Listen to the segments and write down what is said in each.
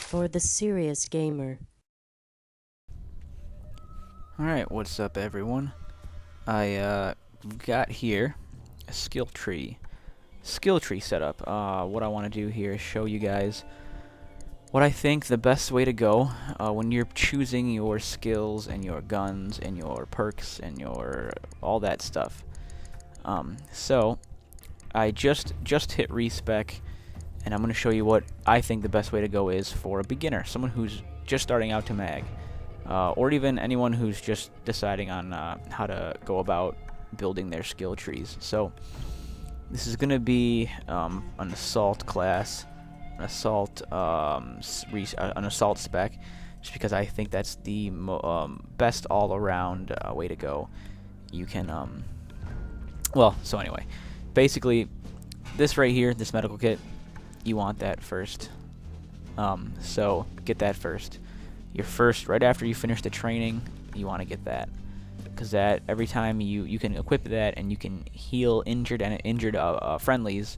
for the serious gamer. Alright, what's up everyone? I got here a skill tree setup. What I want to do here is show you guys what I think the best way to go when you're choosing your skills and your guns and your perks and your all that stuff. So I just hit respec, and I'm going to show you what I think the best way to go is for a beginner, someone who's just starting out to mag. Or even anyone who's just deciding on how to go about building their skill trees. So this is going to be an assault class, an assault spec, just because I think that's the best all-around way to go. You can so anyway, basically this right here, this medical kit, you want that first. So get that first. Your first, right after you finish the training, you want to get that, because that every time you can equip that, and you can heal injured friendlies,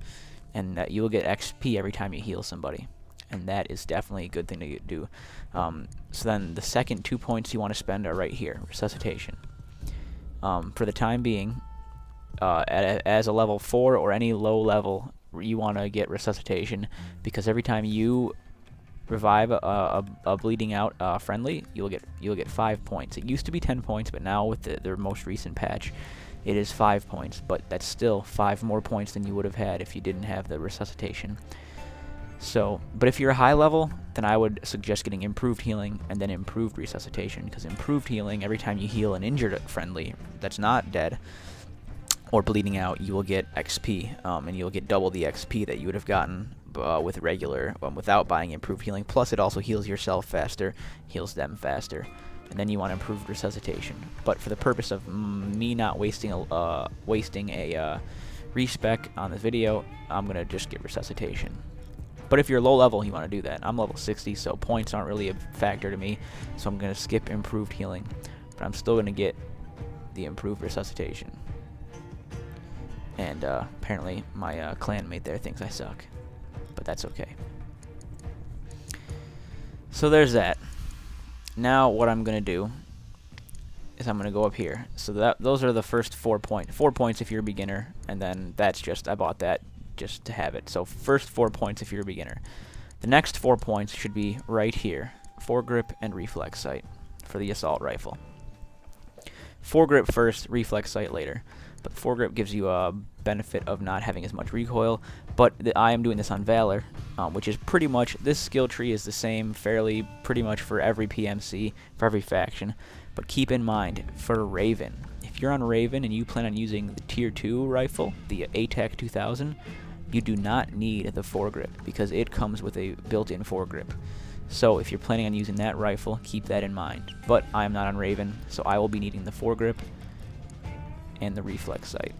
and that you will get XP every time you heal somebody, and that is definitely a good thing to do. So then the second 2 points you want to spend are right here, resuscitation. For the time being, as a level 4 or any low level, you want to get resuscitation, because every time you revive a bleeding out friendly, you'll get 5 points. It used to be 10 points, but now with their most recent patch, it is 5 points. But that's still 5 more points than you would have had if you didn't have the resuscitation. So, but if you're a high level, then I would suggest getting improved healing and then improved resuscitation, because improved healing, every time you heal an injured friendly that's not dead or bleeding out, you will get XP, and you'll get double the XP that you would have gotten with regular, without buying improved healing. Plus it also heals yourself faster, heals them faster, and then you want improved resuscitation. But for the purpose of me not wasting a respec on this video, I'm gonna just get resuscitation. But if you're low level, you want to do that. I'm level 60, so points aren't really a factor to me, so I'm gonna skip improved healing, but I'm still gonna get the improved resuscitation. And apparently my clanmate there thinks I suck, but that's okay. So there's that. Now what I'm gonna do is I'm gonna go up here. So those are the first 4 points. 4 points if you're a beginner, and then that's just, I bought that just to have it. So first 4 points if you're a beginner. The next 4 points should be right here: foregrip and reflex sight for the assault rifle. Foregrip first, reflex sight later. But foregrip gives you a benefit of not having as much recoil. But I am doing this on Valor, which is pretty much, this skill tree is the same pretty much for every PMC, for every faction. But keep in mind, for Raven, if you're on Raven and you plan on using the Tier 2 rifle, the ATAC 2000, you do not need the foregrip, because it comes with a built-in foregrip. So if you're planning on using that rifle, keep that in mind. But I am not on Raven, so I will be needing the foregrip and the reflex sight.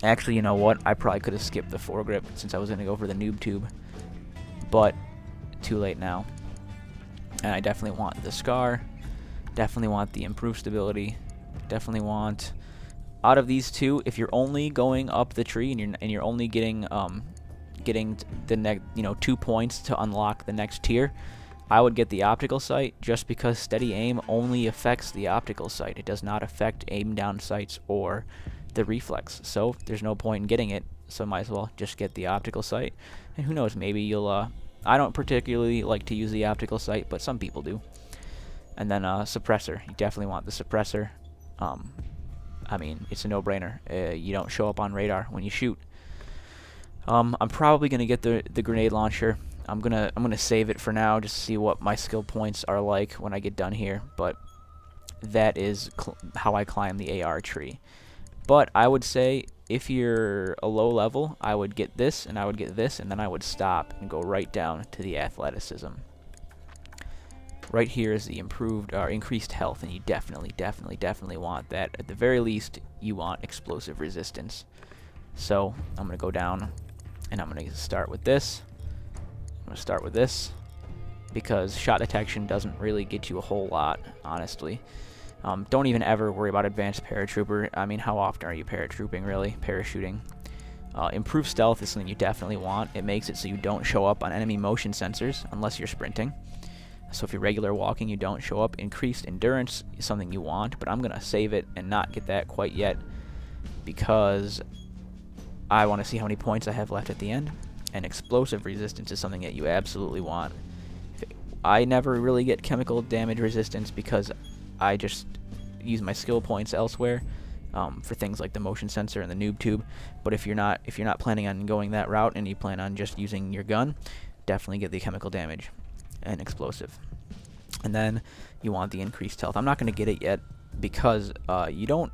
Actually, you know what? I probably could have skipped the foregrip since I was going to go for the noob tube, but too late now. And I definitely want the scar, definitely want the improved stability, definitely want, out of these two, if you're only going up the tree and you're only getting the next 2 points to unlock the next tier, I would get the optical sight, just because steady aim only affects the optical sight. It does not affect aim down sights or the reflex. So there's no point in getting it. So might as well just get the optical sight. And who knows, maybe you'll I don't particularly like to use the optical sight, but some people do. And then suppressor. You definitely want the suppressor. I mean, it's a no-brainer. You don't show up on radar when you shoot. I'm probably gonna get the grenade launcher. I'm gonna save it for now, just to see what my skill points are like when I get done here. But that is how I climb the AR tree. But I would say, if you're a low level, I would get this, and I would get this, and then I would stop and go right down to the athleticism. Right here is the improved or increased health, and you definitely want that. At the very least, you want explosive resistance. So I'm gonna go down, and I'm gonna start with this. I'm going to start with this, because shot detection doesn't really get you a whole lot, honestly. Don't even ever worry about advanced paratrooper. I mean, how often are you paratrooping, really? Parachuting. Improved stealth is something you definitely want. It makes it so you don't show up on enemy motion sensors unless you're sprinting. So if you're regular walking, you don't show up. Increased endurance is something you want, but I'm going to save it and not get that quite yet because I want to see how many points I have left at the end. And explosive resistance is something that you absolutely want. I never really get chemical damage resistance because I just use my skill points elsewhere for things like the motion sensor and the noob tube. But if you're not planning on going that route and you plan on just using your gun, definitely get the chemical damage and explosive. And then you want the increased health. I'm not going to get it yet because you don't.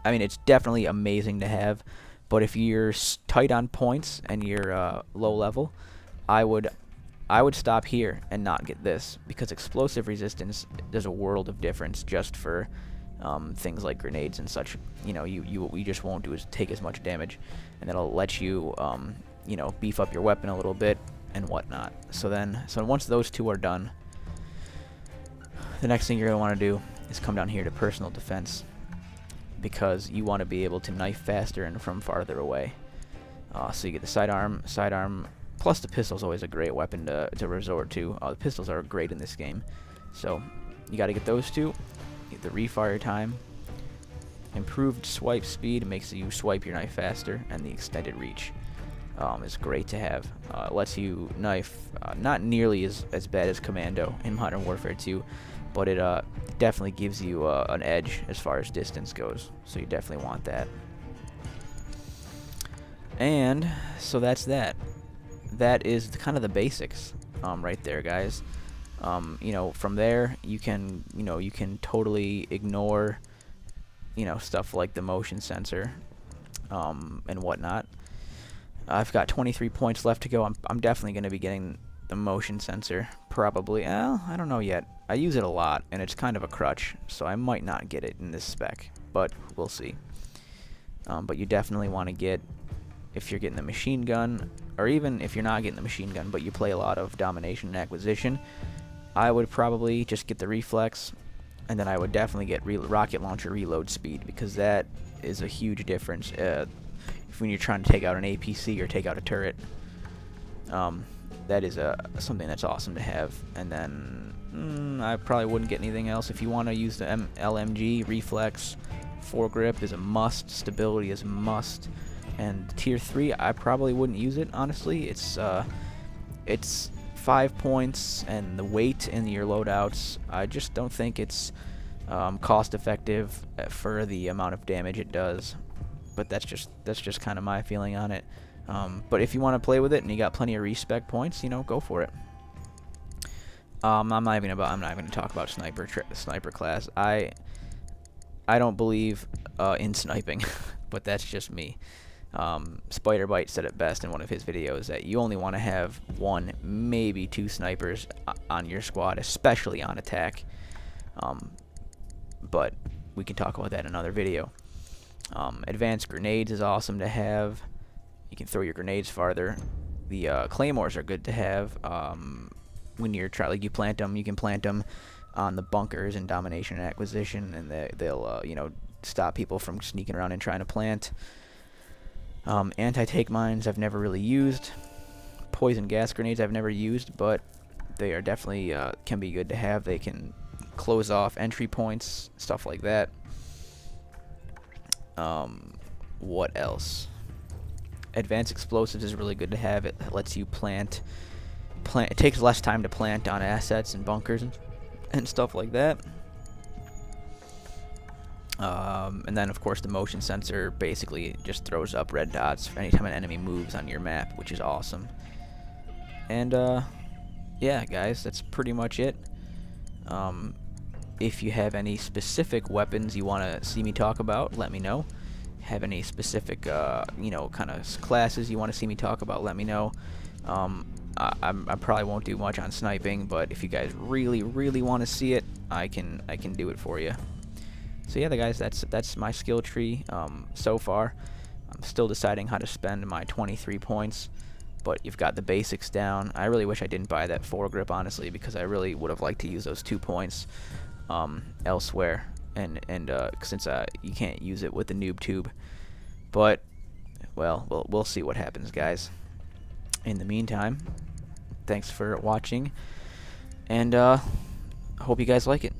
I mean, it's definitely amazing to have, but if you're tight on points and you're low level, I would stop here and not get this because explosive resistance there's a world of difference just for things like grenades and such. You know, you just won't do is take as much damage, and that'll let you you know, beef up your weapon a little bit and whatnot. So once those two are done, the next thing you're going to want to do is come down here to personal defense because you want to be able to knife faster and from farther away. So you get the sidearm, plus the pistol is always a great weapon to resort to. The pistols are great in this game. So you got to get those two. Get the refire time. Improved swipe speed makes you swipe your knife faster, and the extended reach is great to have. Lets you knife not nearly as bad as Commando in Modern Warfare 2, but it definitely gives you an edge as far as distance goes. So you definitely want that. And so that's that. That is kind of the basics right there, guys. You know, from there you can totally ignore stuff like the motion sensor and whatnot. I've got 23 points left to go. I'm definitely going to be getting the motion sensor probably. Well, I don't know yet. I use it a lot and it's kind of a crutch, so I might not get it in this spec, but we'll see. But you definitely want to get, if you're getting the machine gun, or even if you're not getting the machine gun but you play a lot of domination and acquisition, I would probably just get the reflex, and then I would definitely get rocket launcher reload speed, because that is a huge difference when you're trying to take out an APC or take out a turret. That is something that's awesome to have. And then I probably wouldn't get anything else. If you want to use the LMG, reflex, foregrip is a must, stability is a must, and tier 3 I probably wouldn't use it, honestly. It's 5 points, and the weight in your loadouts, I just don't think it's cost effective for the amount of damage it does. But that's just kind of my feeling on it. But if you want to play with it and you got plenty of respec points, go for it. I'm not even going to talk about sniper class. I don't believe in sniping, but that's just me. Spiderbite said it best in one of his videos that you only want to have 1, maybe 2 snipers on your squad, especially on attack. But we can talk about that in another video. Advanced grenades is awesome to have. You can throw your grenades farther. The claymores are good to have. When you're you plant them, you can plant them on the bunkers in domination and acquisition, and they'll stop people from sneaking around and trying to plant. Anti-take mines I've never really used. Poison gas grenades I've never used, but they are definitely can be good to have. They can close off entry points, stuff like that. What else? Advanced explosives is really good to have. It lets you plant. It takes less time to plant on assets and bunkers and stuff like that. And then of course the motion sensor basically just throws up red dots anytime an enemy moves on your map, which is awesome. And yeah, guys, that's pretty much it. If you have any specific weapons you want to see me talk about, let me know. Have any specific kind of classes you want to see me talk about, let me know. I probably won't do much on sniping, but if you guys really want to see it, I can do it for you. So yeah, guys, that's my skill tree so far. I'm still deciding how to spend my 23 points, but you've got the basics down. I really wish I didn't buy that foregrip, honestly, because I really would have liked to use those 2 points elsewhere, and since you can't use it with the noob tube. But well, we'll see what happens, guys. In the meantime, thanks for watching. And I hope you guys like it.